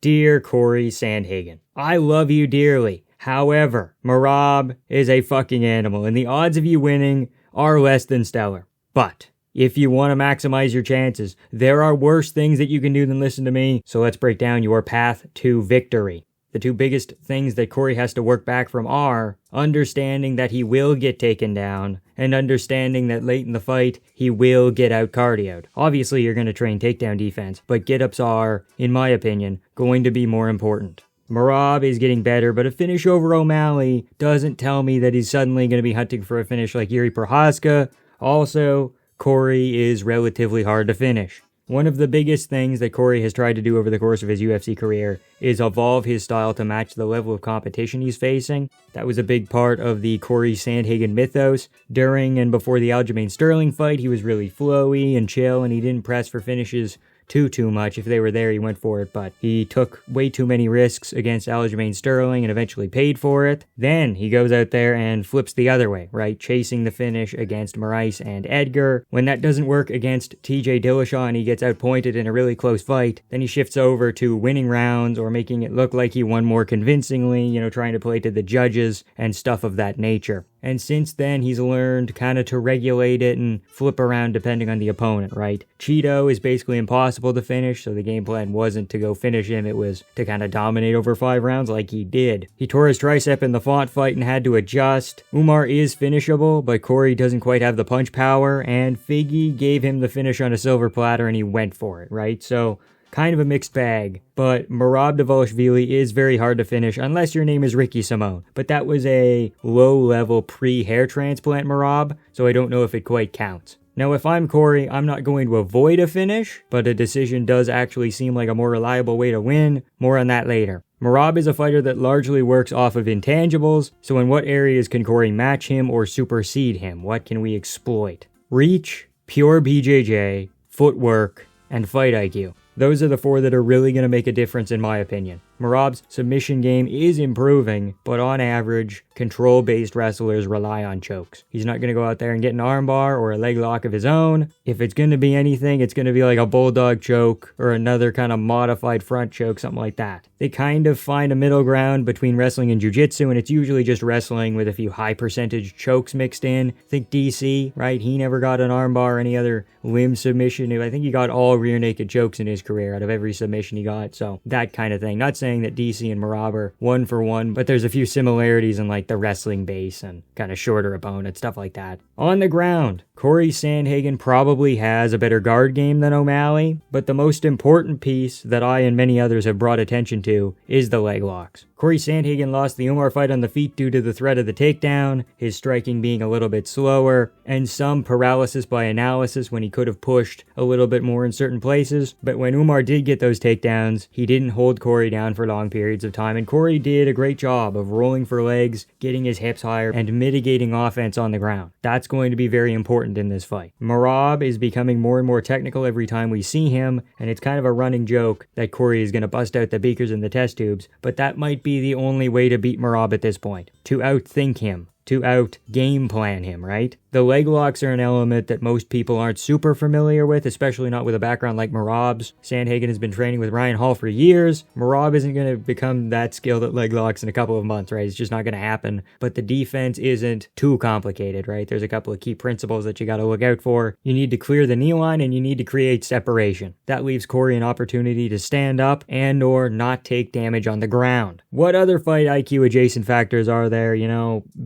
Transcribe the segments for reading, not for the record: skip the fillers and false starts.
Dear Cory Sandhagen, I love you dearly. However, Merab is a fucking animal, and the odds of you winning are less than stellar. But if you want to maximize your chances, there are worse things that you can do than listen to me, so let's break down your path to victory. The two biggest things that Cory has to work back from are understanding that he will get taken down and understanding that late in the fight, he will get out cardioed. Obviously, you're going to train takedown defense, but get-ups are, in my opinion, going to be more important. Merab is getting better, but a finish over O'Malley doesn't tell me that he's suddenly going to be hunting for a finish like Yuri Prochazka. Also, Cory is relatively hard to finish. One of the biggest things that Cory has tried to do over the course of his UFC career is evolve his style to match the level of competition he's facing. That was a big part of the Cory Sandhagen mythos. During and before the Aljamain Sterling fight, he was really flowy and chill, and he didn't press for finishes too much. If they were there, he went for it, but he took way too many risks against Aljamain Sterling and eventually paid for it. Then he goes out there and flips the other way, right? Chasing the finish against Moraes and Edgar. When that doesn't work against TJ Dillashaw and he gets outpointed in a really close fight, then he shifts over to winning rounds or making it look like he won more convincingly, trying to play to the judges and stuff of that nature. And since then, he's learned kind of to regulate it and flip around depending on the opponent, right? Cheeto is basically impossible to finish, so the game plan wasn't to go finish him, it was to kind of dominate over 5 rounds like he did. He tore his tricep in the Font fight and had to adjust. Umar is finishable, but Cory doesn't quite have the punch power, and Figgy gave him the finish on a silver platter and he went for it, right? So, kind of a mixed bag, but Merab Dvalishvili is very hard to finish unless your name is Ricky Simone. But that was a low-level pre-hair transplant Merab, so I don't know if it quite counts. Now, if I'm Cory, I'm not going to avoid a finish, but a decision does actually seem like a more reliable way to win. More on that later. Merab is a fighter that largely works off of intangibles, so in what areas can Cory match him or supersede him? What can we exploit? Reach, pure BJJ, footwork, and fight IQ. Those are the 4 that are really going to make a difference in my opinion. Merab's submission game is improving, but on average, control-based wrestlers rely on chokes. He's not going to go out there and get an armbar or a leg lock of his own. If it's going to be anything, it's going to be like a bulldog choke or another kind of modified front choke, something like that. They kind of find a middle ground between wrestling and jiu-jitsu, and it's usually just wrestling with a few high-percentage chokes mixed in. Think DC, right? He never got an armbar or any other limb submission. I think he got all rear naked chokes in his career out of every submission he got, so that kind of thing. Not saying that DC and Merab are 1 for 1, but there's a few similarities in like the wrestling base and kind of shorter opponent, stuff like that. On the ground, Cory Sandhagen probably has a better guard game than O'Malley, but the most important piece that I and many others have brought attention to is the leg locks. Cory Sandhagen lost the Umar fight on the feet due to the threat of the takedown, his striking being a little bit slower, and some paralysis by analysis when he could have pushed a little bit more in certain places. But when Umar did get those takedowns, he didn't hold Cory down for long periods of time, and Cory did a great job of rolling for legs, getting his hips higher, and mitigating offense on the ground. That's going to be very important in this fight. Merab is becoming more and more technical every time we see him, and it's kind of a running joke that Cory is going to bust out the beakers and the test tubes, but that might be the only way to beat Merab at this point. To outthink him. To out-game plan him, right? The leg locks are an element that most people aren't super familiar with, especially not with a background like Merab's. Sandhagen has been training with Ryan Hall for years. Merab isn't going to become that skilled at leg locks in a couple of months, right? It's just not going to happen. But the defense isn't too complicated, right? There's a couple of key principles that you got to look out for. You need to clear the knee line and you need to create separation. That leaves Cory an opportunity to stand up and or not take damage on the ground. What other fight IQ adjacent factors are there?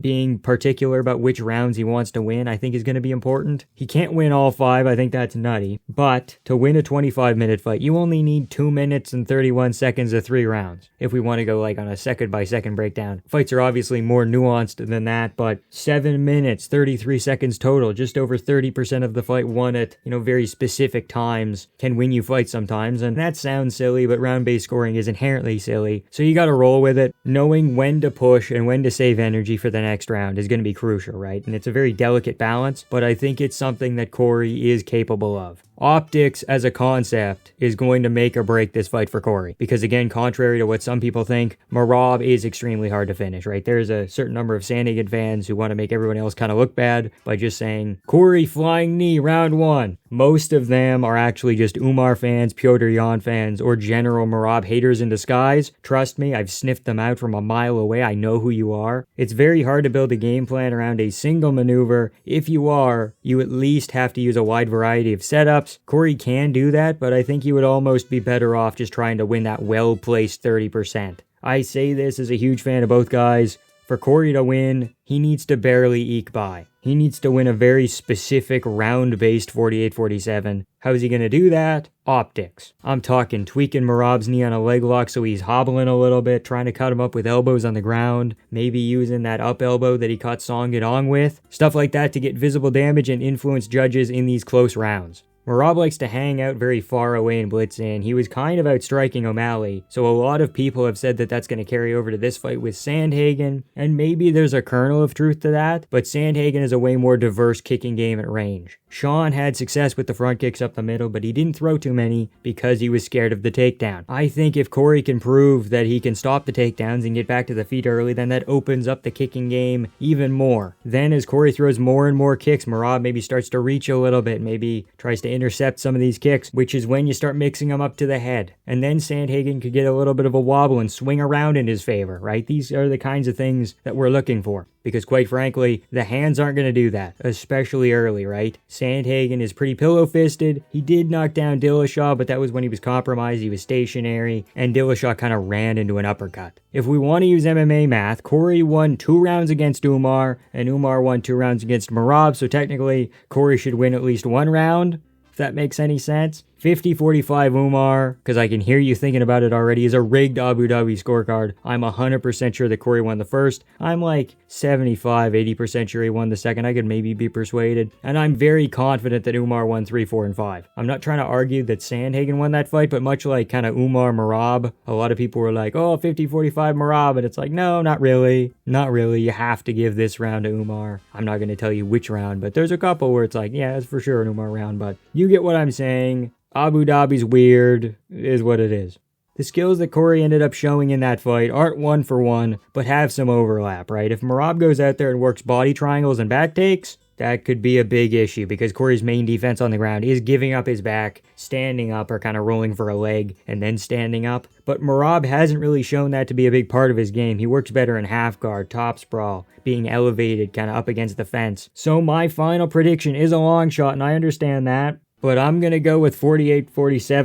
Being particular about which rounds he wants to win, I think is going to be important. He can't win all 5, I think that's nutty. But to win a 25-minute fight, you only need 2 minutes and 31 seconds of 3 rounds. If we want to go like on a second-by-second breakdown. Fights are obviously more nuanced than that, but 7 minutes, 33 seconds total, just over 30% of the fight won at, very specific times can win you fights sometimes. And that sounds silly, but round-based scoring is inherently silly. So you got to roll with it, knowing when to push and when to save energy for the next round. round is going to be crucial, right? And it's a very delicate balance, but I think it's something that Cory is capable of. Optics as a concept is going to make or break this fight for Cory. Because again, contrary to what some people think, Merab is extremely hard to finish, right? There's a certain number of Sandhagen fans who want to make everyone else kind of look bad by just saying, Cory flying knee, round 1. Most of them are actually just Umar fans, Petr Yan fans, or general Merab haters in disguise. Trust me, I've sniffed them out from a mile away. I know who you are. It's very hard to build a game plan around a single maneuver. If you are, you at least have to use a wide variety of setups. Cory can do that, but I think he would almost be better off just trying to win that well-placed 30%. I say this as a huge fan of both guys. For Cory to win, he needs to barely eke by. He needs to win a very specific round-based 48-47. How is he going to do that? Optics. I'm talking tweaking Merab's knee on a leg lock so he's hobbling a little bit, trying to cut him up with elbows on the ground, maybe using that up elbow that he caught Sandhagen with. Stuff like that to get visible damage and influence judges in these close rounds. Merab likes to hang out very far away and blitz in. He was kind of outstriking O'Malley, so a lot of people have said that that's going to carry over to this fight with Sandhagen, and maybe there's a kernel of truth to that, but Sandhagen is a way more diverse kicking game at range. Sean had success with the front kicks up the middle, but he didn't throw too many because he was scared of the takedown. I think if Cory can prove that he can stop the takedowns and get back to the feet early, then that opens up the kicking game even more. Then as Cory throws more and more kicks, Merab maybe starts to reach a little bit, maybe tries to intercept some of these kicks, which is when you start mixing them up to the head. And then Sandhagen could get a little bit of a wobble and swing around in his favor, right? These are the kinds of things that we're looking for. Because quite frankly, the hands aren't going to do that, especially early, right? Sandhagen is pretty pillow-fisted. He did knock down Dillashaw, but that was when he was compromised, he was stationary, and Dillashaw kind of ran into an uppercut. If we want to use MMA math, Cory won 2 rounds against Umar, and Umar won 2 rounds against Merab, so technically, Cory should win at least 1 round, if that makes any sense. 50-45 Umar, because I can hear you thinking about it already, is a rigged Abu Dhabi scorecard. I'm 100% sure that Cory won the first. I'm like 75-80% sure he won the second. I could maybe be persuaded. And I'm very confident that Umar won 3, 4, and 5. I'm not trying to argue that Sandhagen won that fight, but much like kind of Umar Merab, a lot of people were like, oh, 50-45 Merab, and it's like, no, not really. Not really. You have to give this round to Umar. I'm not going to tell you which round, but there's a couple where it's like, yeah, it's for sure an Umar round, but you get what I'm saying. Abu Dhabi's weird, is what it is. The skills that Cory ended up showing in that fight aren't 1 for 1, but have some overlap, right? If Merab goes out there and works body triangles and back takes, that could be a big issue because Cory's main defense on the ground is giving up his back, standing up or kind of rolling for a leg, and then standing up. But Merab hasn't really shown that to be a big part of his game. He works better in half guard, top sprawl, being elevated kind of up against the fence. So my final prediction is a long shot, and I understand that. But I'm going to go with 48-47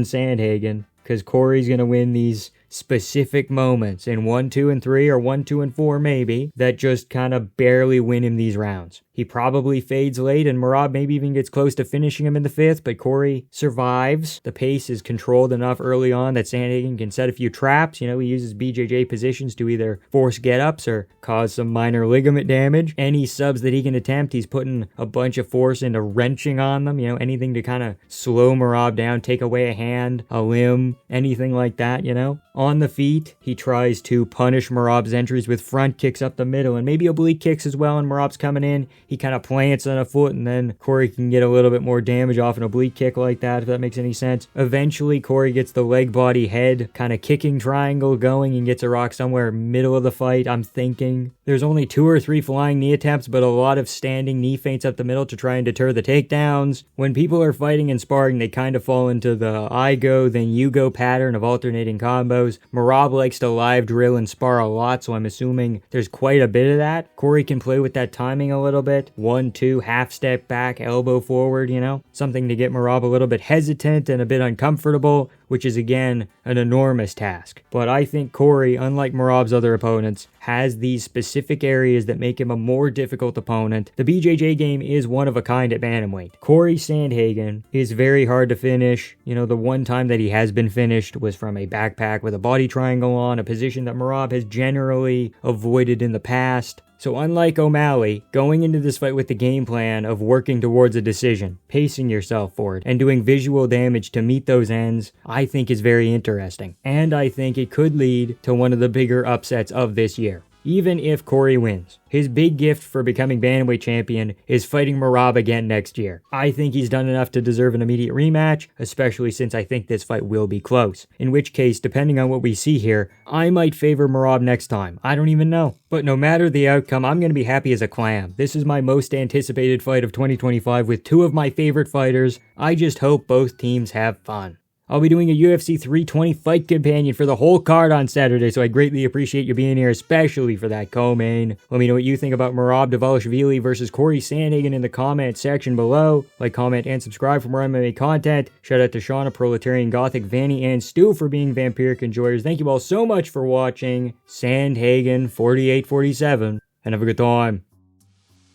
Sandhagen because Cory's going to win these specific moments in 1, 2, and 3 or 1, 2, and 4 maybe that just kind of barely win him these rounds. He probably fades late and Merab maybe even gets close to finishing him in the 5th, but Cory survives. The pace is controlled enough early on that Sandhagen can set a few traps. You know, he uses BJJ positions to either force get-ups or cause some minor ligament damage. Any subs that he can attempt, he's putting a bunch of force into wrenching on them, you know, anything to kind of slow Merab down, take away a hand, a limb, anything like that, you know. On the feet, he tries to punish Merab's entries with front kicks up the middle and maybe oblique kicks as well, and Merab's coming in. He kind of plants on a foot, and then Cory can get a little bit more damage off an oblique kick like that, if that makes any sense. Eventually, Cory gets the leg, body, head kind of kicking triangle going and gets a rock somewhere middle of the fight, I'm thinking. There's only 2 or 3 flying knee attempts, but a lot of standing knee feints up the middle to try and deter the takedowns. When people are fighting and sparring, they kind of fall into the I go, then you go pattern of alternating combos. Merab likes to live drill and spar a lot, so I'm assuming there's quite a bit of that. Cory can play with that timing a little bit. 1, 2, half step back, elbow forward, you know? Something to get Merab a little bit hesitant and a bit uncomfortable, which is again an enormous task. But I think Cory, unlike Merab's other opponents, has these specific areas that make him a more difficult opponent. The BJJ game is one of a kind at bantamweight. Cory Sandhagen is very hard to finish. You know, the one time that he has been finished was from a backpack with a body triangle on, a position that Merab has generally avoided in the past. So unlike O'Malley, going into this fight with the game plan of working towards a decision, pacing yourself for it, and doing visual damage to meet those ends, I think is very interesting. And I think it could lead to one of the bigger upsets of this year. even if Cory wins. His big gift for becoming bantamweight champion is fighting Merab again next year. I think he's done enough to deserve an immediate rematch, especially since I think this fight will be close. In which case, depending on what we see here, I might favor Merab next time. I don't even know. But no matter the outcome, I'm going to be happy as a clam. This is my most anticipated fight of 2025 with two of my favorite fighters. I just hope both teams have fun. I'll be doing a UFC 320 fight companion for the whole card on Saturday, so I greatly appreciate you being here, especially for that co-main. Let me know what you think about Merab Dvalishvili versus Cory Sandhagen in the comment section below. Like, comment, and subscribe for more MMA content. Shout out to Shauna, Proletarian Gothic, Vanny, and Stu for being vampiric enjoyers. Thank you all so much for watching. Sandhagen 4847, and have a good time.